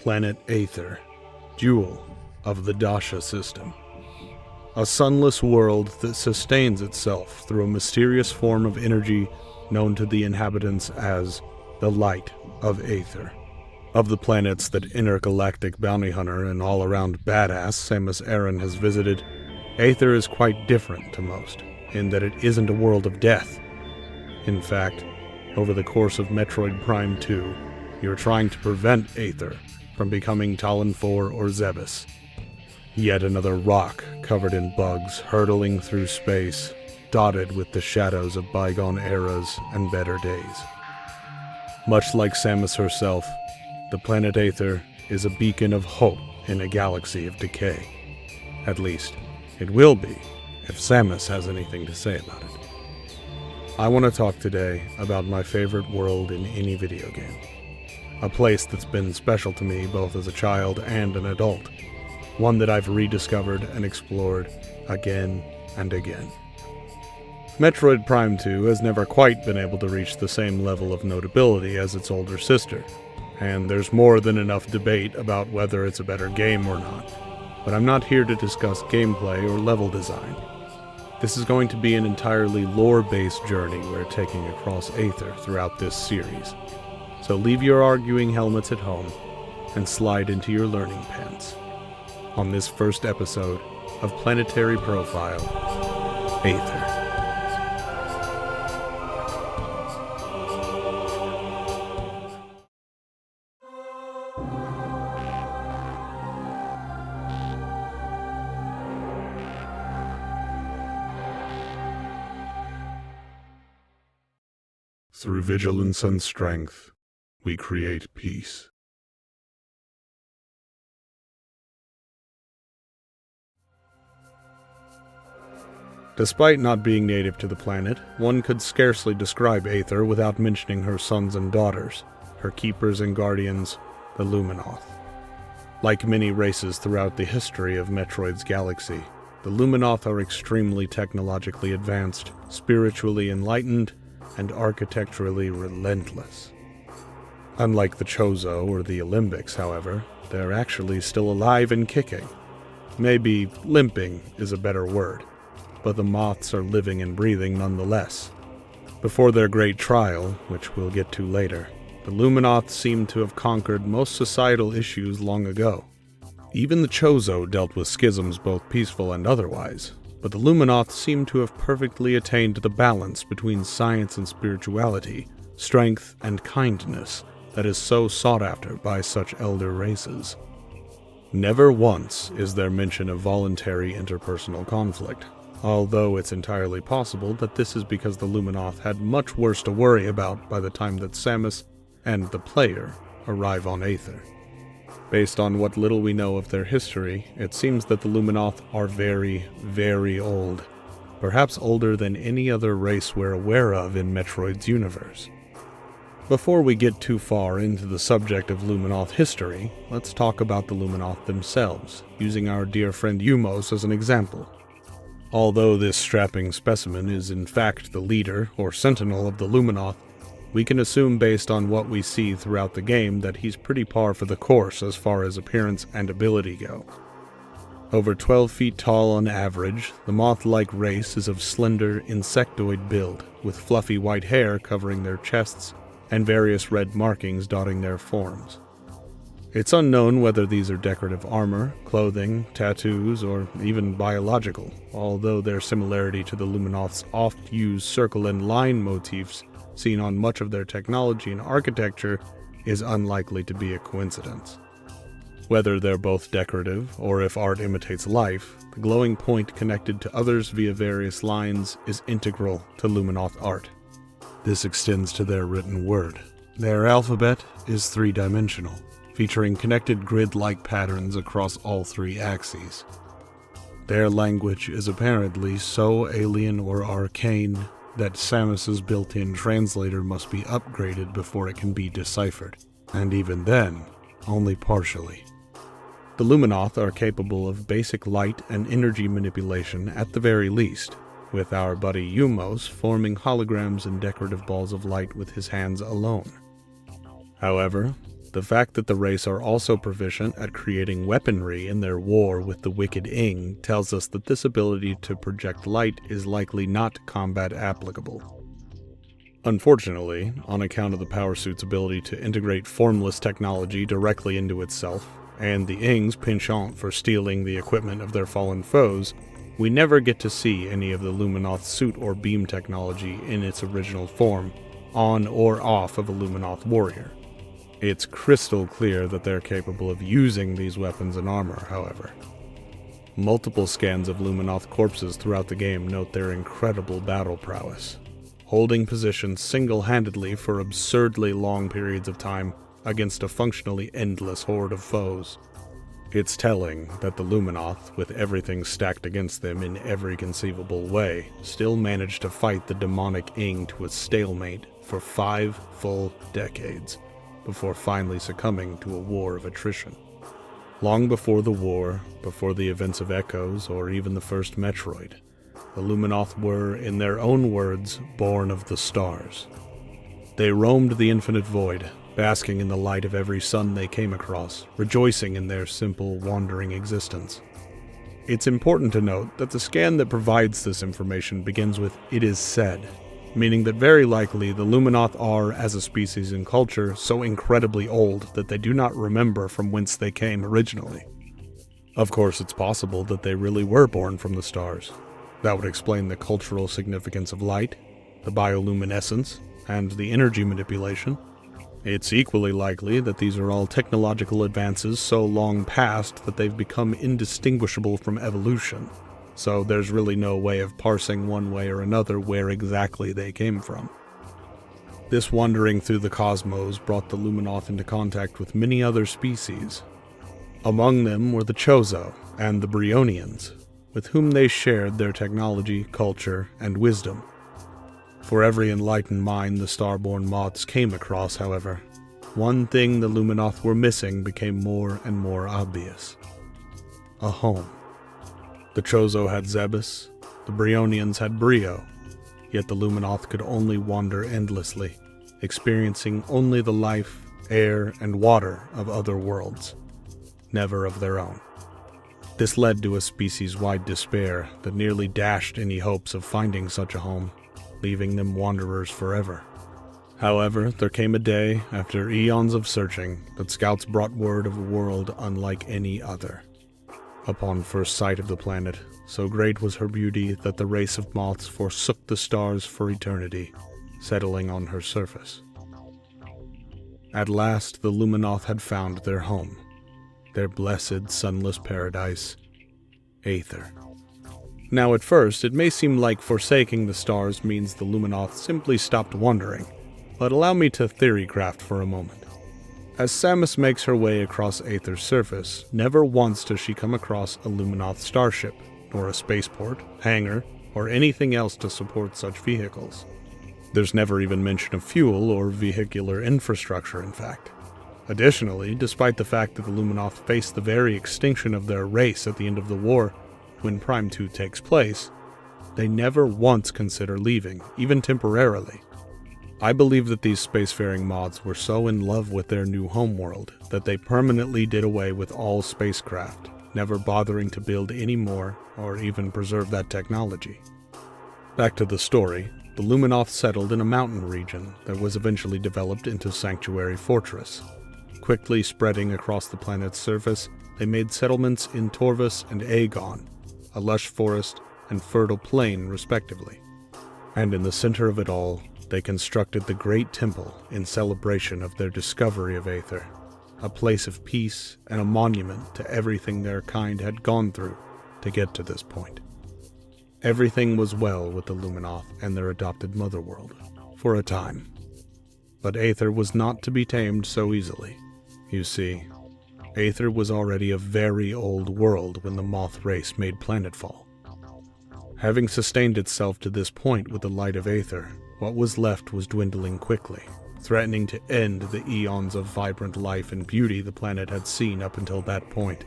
Planet Aether, jewel of the Dasha system. A sunless world that sustains itself through a mysterious form of energy known to the inhabitants as the Light of Aether. Of the planets that intergalactic bounty hunter and all-around badass Samus Aran has visited, Aether is quite different to most, in that it isn't a world of death. In fact, over the course of Metroid Prime 2, you're trying to prevent Aether from becoming Talon 4 or Zebes. Yet another rock covered in bugs hurtling through space, dotted with the shadows of bygone eras and better days. Much like Samus herself, the planet Aether is a beacon of hope in a galaxy of decay. At least, it will be, if Samus has anything to say about it. I want to talk today about my favorite world in any video game. A place that's been special to me both as a child and an adult. One that I've rediscovered and explored again and again. Metroid Prime 2 has never quite been able to reach the same level of notability as its older sister, and there's more than enough debate about whether it's a better game or not. But I'm not here to discuss gameplay or level design. This is going to be an entirely lore-based journey we're taking across Aether throughout this series. So leave your arguing helmets at home and slide into your learning pants on this first episode of Planetary Profile, Aether. Through vigilance and strength, we create peace. Despite not being native to the planet, one could scarcely describe Aether without mentioning her sons and daughters, her keepers and guardians, the Luminoth. Like many races throughout the history of Metroid's galaxy, the Luminoth are extremely technologically advanced, spiritually enlightened, and architecturally relentless. Unlike the Chozo or the Olympics, however, they're actually still alive and kicking. Maybe limping is a better word, but the moths are living and breathing nonetheless. Before their great trial, which we'll get to later, the Luminoth seem to have conquered most societal issues long ago. Even the Chozo dealt with schisms both peaceful and otherwise, but the Luminoth seem to have perfectly attained the balance between science and spirituality, strength and kindness, that is so sought after by such elder races. Never once is there mention of voluntary interpersonal conflict, although it's entirely possible that this is because the Luminoth had much worse to worry about by the time that Samus and the player arrive on Aether. Based on what little we know of their history, it seems that the Luminoth are very, very old, perhaps older than any other race we're aware of in Metroid's universe. Before we get too far into the subject of Luminoth history, let's talk about the Luminoth themselves, using our dear friend Umos as an example. Although this strapping specimen is in fact the leader or sentinel of the Luminoth, we can assume based on what we see throughout the game that he's pretty par for the course as far as appearance and ability go. Over 12 feet tall on average, the moth-like race is of slender, insectoid build, with fluffy white hair covering their chests and various red markings dotting their forms. It's unknown whether these are decorative armor, clothing, tattoos, or even biological, although their similarity to the Luminoth's oft-used circle and line motifs seen on much of their technology and architecture is unlikely to be a coincidence. Whether they're both decorative, or if art imitates life, the glowing point connected to others via various lines is integral to Luminoth art. This extends to their written word. Their alphabet is three-dimensional, featuring connected grid-like patterns across all three axes. Their language is apparently so alien or arcane that Samus's built-in translator must be upgraded before it can be deciphered, and even then, only partially. The Luminoth are capable of basic light and energy manipulation at the very least, with our buddy Umos forming holograms and decorative balls of light with his hands alone. However, the fact that the race are also proficient at creating weaponry in their war with the wicked Ing tells us that this ability to project light is likely not combat applicable. Unfortunately, on account of the power suit's ability to integrate formless technology directly into itself, and the Ing's penchant for stealing the equipment of their fallen foes, we never get to see any of the Luminoth's suit or beam technology in its original form, on or off of a Luminoth warrior. It's crystal clear that they're capable of using these weapons and armor, however. Multiple scans of Luminoth corpses throughout the game note their incredible battle prowess, holding positions single-handedly for absurdly long periods of time against a functionally endless horde of foes. It's telling that the Luminoth, with everything stacked against them in every conceivable way, still managed to fight the demonic Ing to a stalemate for 5 full decades, before finally succumbing to a war of attrition. Long before the war, before the events of Echoes, or even the first Metroid, the Luminoth were, in their own words, born of the stars. They roamed the infinite void, basking in the light of every sun they came across, rejoicing in their simple, wandering existence. It's important to note that the scan that provides this information begins with "it is said," meaning that very likely the Luminoth are, as a species and culture, so incredibly old that they do not remember from whence they came originally. Of course, it's possible that they really were born from the stars. That would explain the cultural significance of light, the bioluminescence, and the energy manipulation. It's equally likely that these are all technological advances so long past that they've become indistinguishable from evolution, so there's really no way of parsing one way or another where exactly they came from. This wandering through the cosmos brought the Luminoth into contact with many other species. Among them were the Chozo and the Brionians, with whom they shared their technology, culture, and wisdom. For every enlightened mind the starborn moths came across, however, one thing the Luminoth were missing became more and more obvious: a home. The Chozo had Zebus, the Brionians had Brio, yet the Luminoth could only wander endlessly, experiencing only the life, air, and water of other worlds, never of their own. This led to a species-wide despair that nearly dashed any hopes of finding such a home, leaving them wanderers forever. However, there came a day, after eons of searching, that scouts brought word of a world unlike any other. Upon first sight of the planet, so great was her beauty that the race of moths forsook the stars for eternity, settling on her surface. At last, the Luminoth had found their home, their blessed sunless paradise, Aether. Now at first, it may seem like forsaking the stars means the Luminoth simply stopped wandering, but allow me to theorycraft for a moment. As Samus makes her way across Aether's surface, never once does she come across a Luminoth starship, nor a spaceport, hangar, or anything else to support such vehicles. There's never even mention of fuel or vehicular infrastructure, in fact. Additionally, despite the fact that the Luminoth face the very extinction of their race at the end of the war, when Prime 2 takes place, they never once consider leaving, even temporarily. I believe that these spacefaring moths were so in love with their new homeworld that they permanently did away with all spacecraft, never bothering to build any more or even preserve that technology. Back to the story, the Luminoth settled in a mountain region that was eventually developed into Sanctuary Fortress. Quickly spreading across the planet's surface, they made settlements in Torvus and Aegon, a lush forest and fertile plain respectively. And in the center of it all, they constructed the Great Temple in celebration of their discovery of Aether, a place of peace and a monument to everything their kind had gone through to get to this point. Everything was well with the Luminoth and their adopted motherworld, for a time. But Aether was not to be tamed so easily. You see, Aether was already a very old world when the moth race made planetfall. Having sustained itself to this point with the light of Aether, what was left was dwindling quickly, threatening to end the eons of vibrant life and beauty the planet had seen up until that point.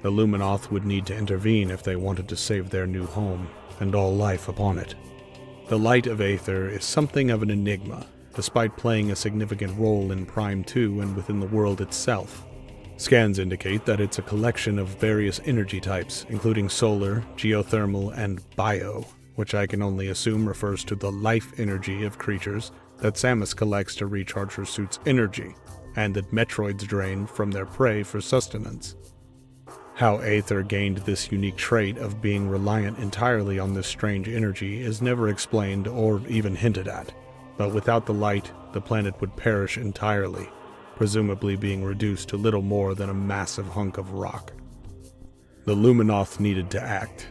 The Luminoth would need to intervene if they wanted to save their new home, and all life upon it. The light of Aether is something of an enigma, despite playing a significant role in Prime 2 and within the world itself. Scans indicate that it's a collection of various energy types, including solar, geothermal, and bio, which I can only assume refers to the life energy of creatures that Samus collects to recharge her suit's energy, and that Metroids drain from their prey for sustenance. How Aether gained this unique trait of being reliant entirely on this strange energy is never explained or even hinted at, but without the light, the planet would perish entirely, presumably being reduced to little more than a massive hunk of rock. The Luminoth needed to act.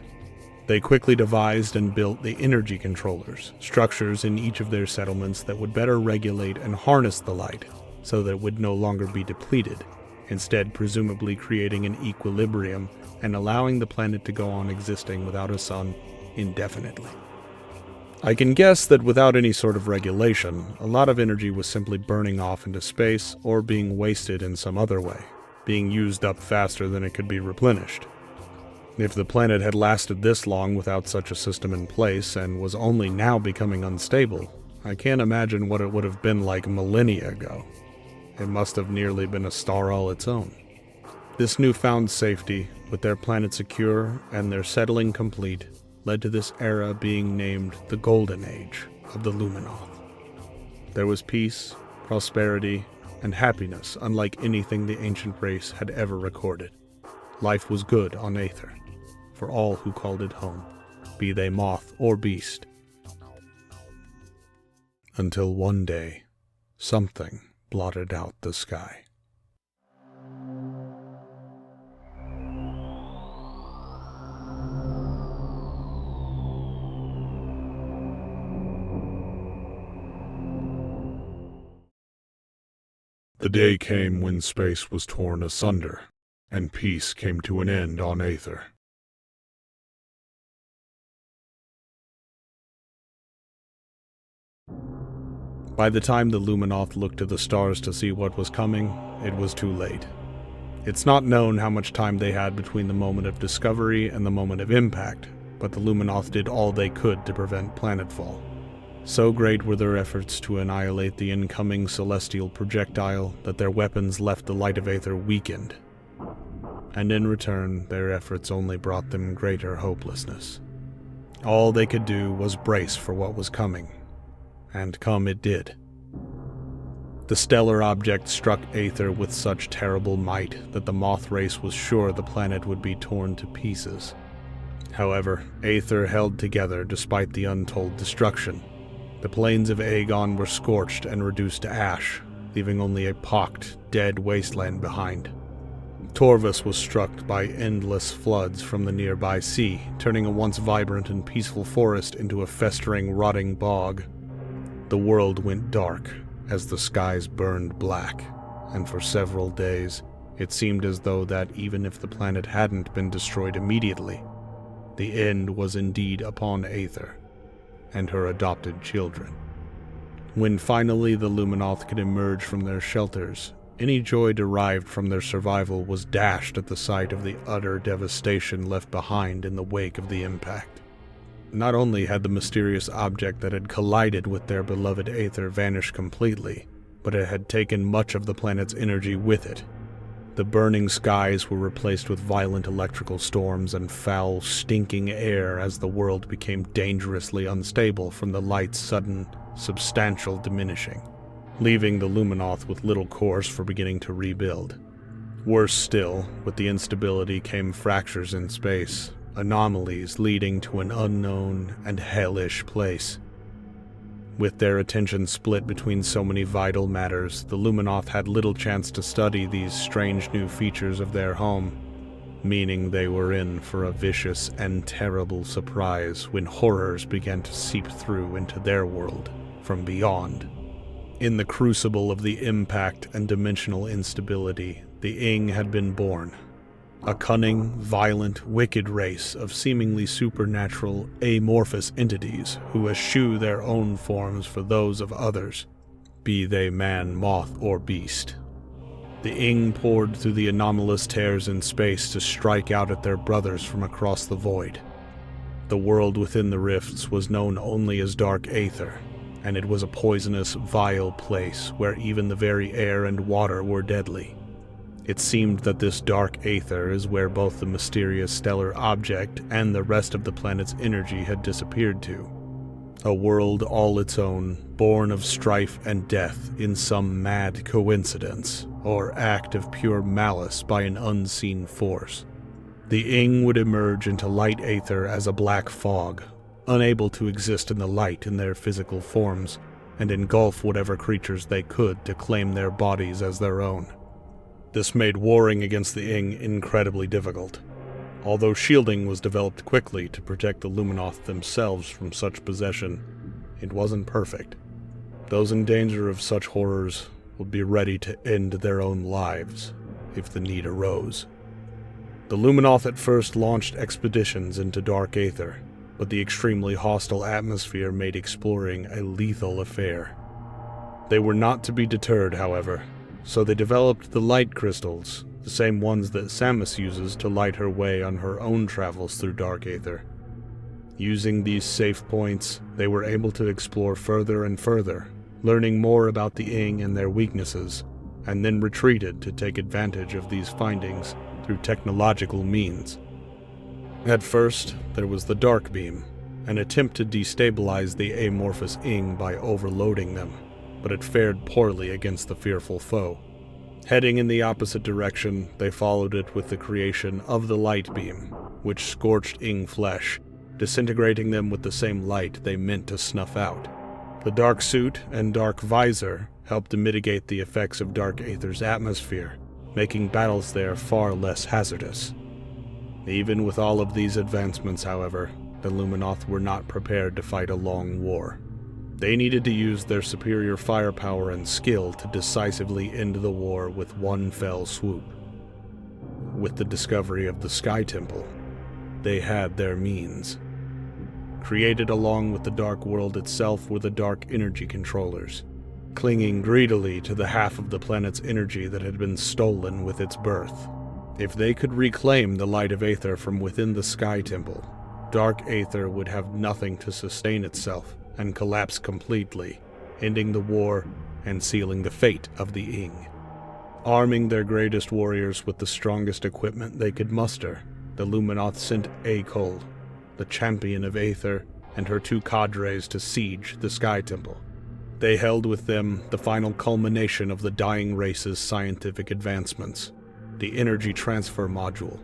They quickly devised and built the energy controllers, structures in each of their settlements that would better regulate and harness the light, so that it would no longer be depleted, instead presumably creating an equilibrium and allowing the planet to go on existing without a sun indefinitely. I can guess that without any sort of regulation, a lot of energy was simply burning off into space or being wasted in some other way, being used up faster than it could be replenished. If the planet had lasted this long without such a system in place and was only now becoming unstable, I can't imagine what it would have been like millennia ago. It must have nearly been a star all its own. This newfound safety, with their planet secure and their settling complete, led to this era being named the Golden Age of the Luminoth. There was peace, prosperity, and happiness unlike anything the ancient race had ever recorded. Life was good on Aether, for all who called it home, be they moth or beast. Until one day, something blotted out the sky. The day came when space was torn asunder, and peace came to an end on Aether. By the time the Luminoth looked to the stars to see what was coming, it was too late. It's not known how much time they had between the moment of discovery and the moment of impact, but the Luminoth did all they could to prevent planetfall. So great were their efforts to annihilate the incoming celestial projectile that their weapons left the light of Aether weakened. And in return, their efforts only brought them greater hopelessness. All they could do was brace for what was coming. And come it did. The stellar object struck Aether with such terrible might that the moth race was sure the planet would be torn to pieces. However, Aether held together despite the untold destruction. The plains of Aegon were scorched and reduced to ash, leaving only a pocked, dead wasteland behind. Torvus was struck by endless floods from the nearby sea, turning a once vibrant and peaceful forest into a festering, rotting bog. The world went dark as the skies burned black, and for several days it seemed as though that even if the planet hadn't been destroyed immediately, the end was indeed upon Aether and her adopted children. When finally the Luminoth could emerge from their shelters, any joy derived from their survival was dashed at the sight of the utter devastation left behind in the wake of the impact. Not only had the mysterious object that had collided with their beloved Aether vanished completely, but it had taken much of the planet's energy with it. The burning skies were replaced with violent electrical storms and foul, stinking air as the world became dangerously unstable from the light's sudden, substantial diminishing, leaving the Luminoth with little course for beginning to rebuild. Worse still, with the instability came fractures in space, anomalies leading to an unknown and hellish place. With their attention split between so many vital matters, the Luminoth had little chance to study these strange new features of their home, meaning they were in for a vicious and terrible surprise when horrors began to seep through into their world from beyond. In the crucible of the impact and dimensional instability, the Ing had been born. A cunning, violent, wicked race of seemingly supernatural, amorphous entities who eschew their own forms for those of others, be they man, moth, or beast. The Ing poured through the anomalous tears in space to strike out at their brothers from across the void. The world within the rifts was known only as Dark Aether, and it was a poisonous, vile place where even the very air and water were deadly. It seemed that this Dark Aether is where both the mysterious stellar object and the rest of the planet's energy had disappeared to. A world all its own, born of strife and death in some mad coincidence, or act of pure malice by an unseen force. The Ing would emerge into light aether as a black fog, unable to exist in the light in their physical forms, and engulf whatever creatures they could to claim their bodies as their own. This made warring against the Ing incredibly difficult, although shielding was developed quickly to protect the Luminoth themselves from such possession. It wasn't perfect. Those in danger of such horrors would be ready to end their own lives if the need arose. The Luminoth at first launched expeditions into Dark Aether, but the extremely hostile atmosphere made exploring a lethal affair. They were not to be deterred, however, so they developed the light crystals, the same ones that Samus uses to light her way on her own travels through Dark Aether. Using these safe points, they were able to explore further and further, learning more about the Ing and their weaknesses, and then retreated to take advantage of these findings through technological means. At first, there was the Dark Beam, an attempt to destabilize the amorphous Ing by overloading them, but it fared poorly against the fearful foe. Heading in the opposite direction, they followed it with the creation of the Light Beam, which scorched Ing flesh, disintegrating them with the same light they meant to snuff out. The Dark Suit and Dark Visor helped to mitigate the effects of Dark Aether's atmosphere, making battles there far less hazardous. Even with all of these advancements, however, the Luminoth were not prepared to fight a long war. They needed to use their superior firepower and skill to decisively end the war with one fell swoop. With the discovery of the Sky Temple, they had their means. Created along with the Dark World itself were the Dark Energy Controllers, clinging greedily to the half of the planet's energy that had been stolen with its birth. If they could reclaim the light of Aether from within the Sky Temple, Dark Aether would have nothing to sustain itself and collapse completely, ending the war and sealing the fate of the Ing. Arming their greatest warriors with the strongest equipment they could muster, the Luminoth sent Aether, the champion of Aether, and her two cadres to siege the Sky Temple. They held with them the final culmination of the dying race's scientific advancements, the energy transfer module,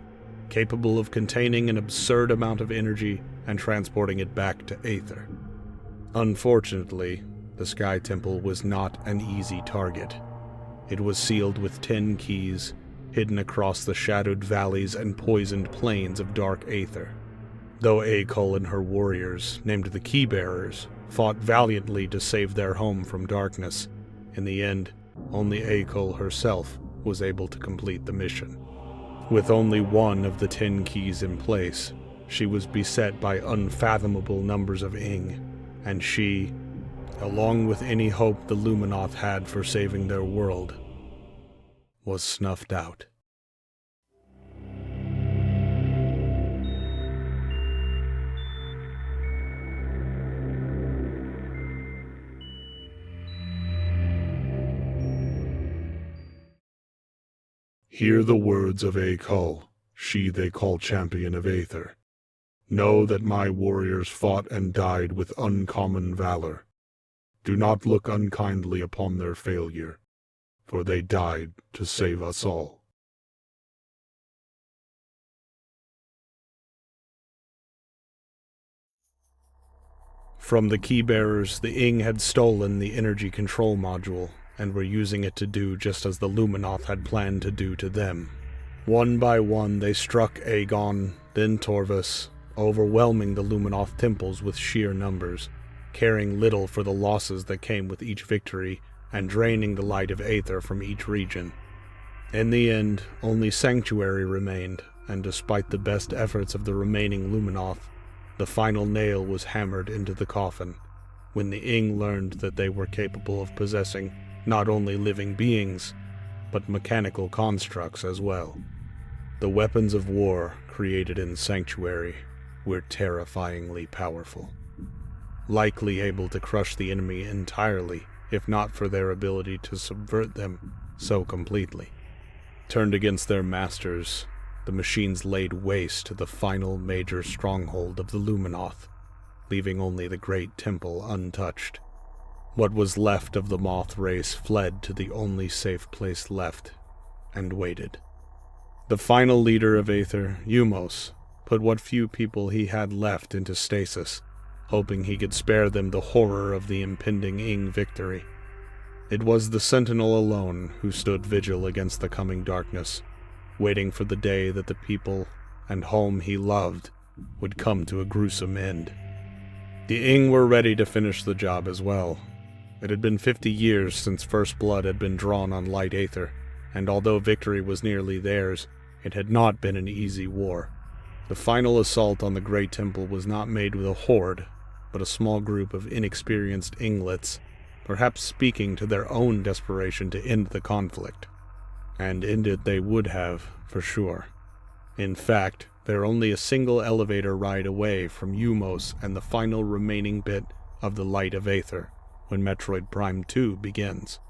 capable of containing an absurd amount of energy and transporting it back to Aether. Unfortunately, the Sky Temple was not an easy target. It was sealed with 10 keys, hidden across the shadowed valleys and poisoned plains of Dark Aether. Though Aether and her warriors, named the Keybearers, fought valiantly to save their home from darkness, in the end, only Aether herself was able to complete the mission. With only one of the 10 keys in place, she was beset by unfathomable numbers of Ing, and she, along with any hope the Luminoth had for saving their world, was snuffed out. Hear the words of Aether, she they call champion of Aether. Know that my warriors fought and died with uncommon valor. Do not look unkindly upon their failure, for they died to save us all. From the Keybearers, the Ing had stolen the energy control module, and were using it to do just as the Luminoth had planned to do to them. One by one they struck Aegon, then Torvus, overwhelming the Luminoth temples with sheer numbers, caring little for the losses that came with each victory, and draining the light of Aether from each region. In the end, only Sanctuary remained, and despite the best efforts of the remaining Luminoth, the final nail was hammered into the coffin when the Ing learned that they were capable of possessing not only living beings, but mechanical constructs as well. The weapons of war created in Sanctuary were terrifyingly powerful, likely able to crush the enemy entirely, if not for their ability to subvert them so completely. Turned against their masters, the machines laid waste to the final major stronghold of the Luminoth, leaving only the Great Temple untouched. What was left of the Moth race fled to the only safe place left, and waited. The final leader of Aether, Umos, put what few people he had left into stasis, hoping he could spare them the horror of the impending Ing victory. It was the Sentinel alone who stood vigil against the coming darkness, waiting for the day that the people and home he loved would come to a gruesome end. The Ing were ready to finish the job as well. It had been 50 years since first blood had been drawn on Light Aether, and although victory was nearly theirs, it had not been an easy war. The final assault on the Great Temple was not made with a horde, but a small group of inexperienced Inglets, perhaps speaking to their own desperation to end the conflict. And end it they would have, for sure. In fact, they're only a single elevator ride away from Umos and the final remaining bit of the Light of Aether when Metroid Prime 2 begins.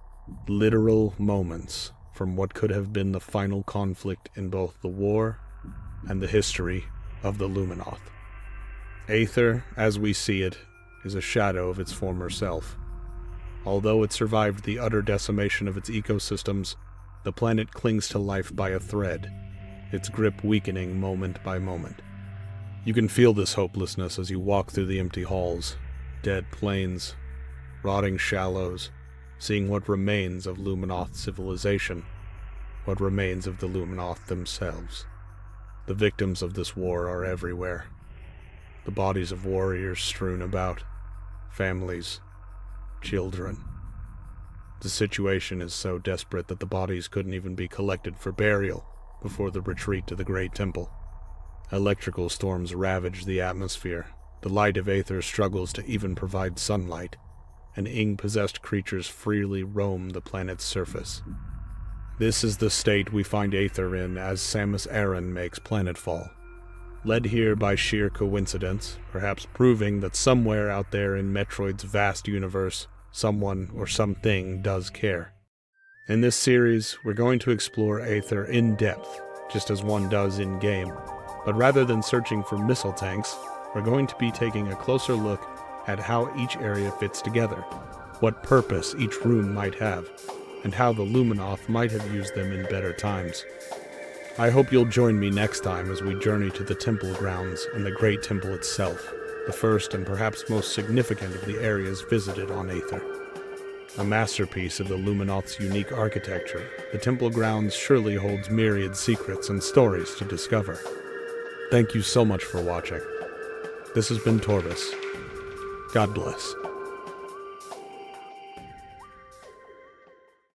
Literal moments from what could have been the final conflict in both the war and the history of the Luminoth. Aether, as we see it, is a shadow of its former self. Although it survived the utter decimation of its ecosystems, the planet clings to life by a thread, its grip weakening moment by moment. You can feel this hopelessness as you walk through the empty halls, dead plains, rotting shallows, seeing what remains of Luminoth civilization, what remains of the Luminoth themselves. The victims of this war are everywhere. The bodies of warriors strewn about, families, children. The situation is so desperate that the bodies couldn't even be collected for burial before the retreat to the Great Temple. Electrical storms ravage the atmosphere. The Light of Aether struggles to even provide sunlight, and Ing-possessed creatures freely roam the planet's surface. This is the state we find Aether in as Samus Aran makes planetfall. Led here by sheer coincidence, perhaps proving that somewhere out there in Metroid's vast universe, someone or something does care. In this series, we're going to explore Aether in depth, just as one does in-game, but rather than searching for missile tanks, we're going to be taking a closer look at how each area fits together, what purpose each room might have, and how the Luminoth might have used them in better times. I hope you'll join me next time as we journey to the temple grounds and the Great Temple itself, the first and perhaps most significant of the areas visited on Aether. A masterpiece of the Luminoth's unique architecture, the temple grounds surely holds myriad secrets and stories to discover. Thank you so much for watching. This has been Torvis. God bless.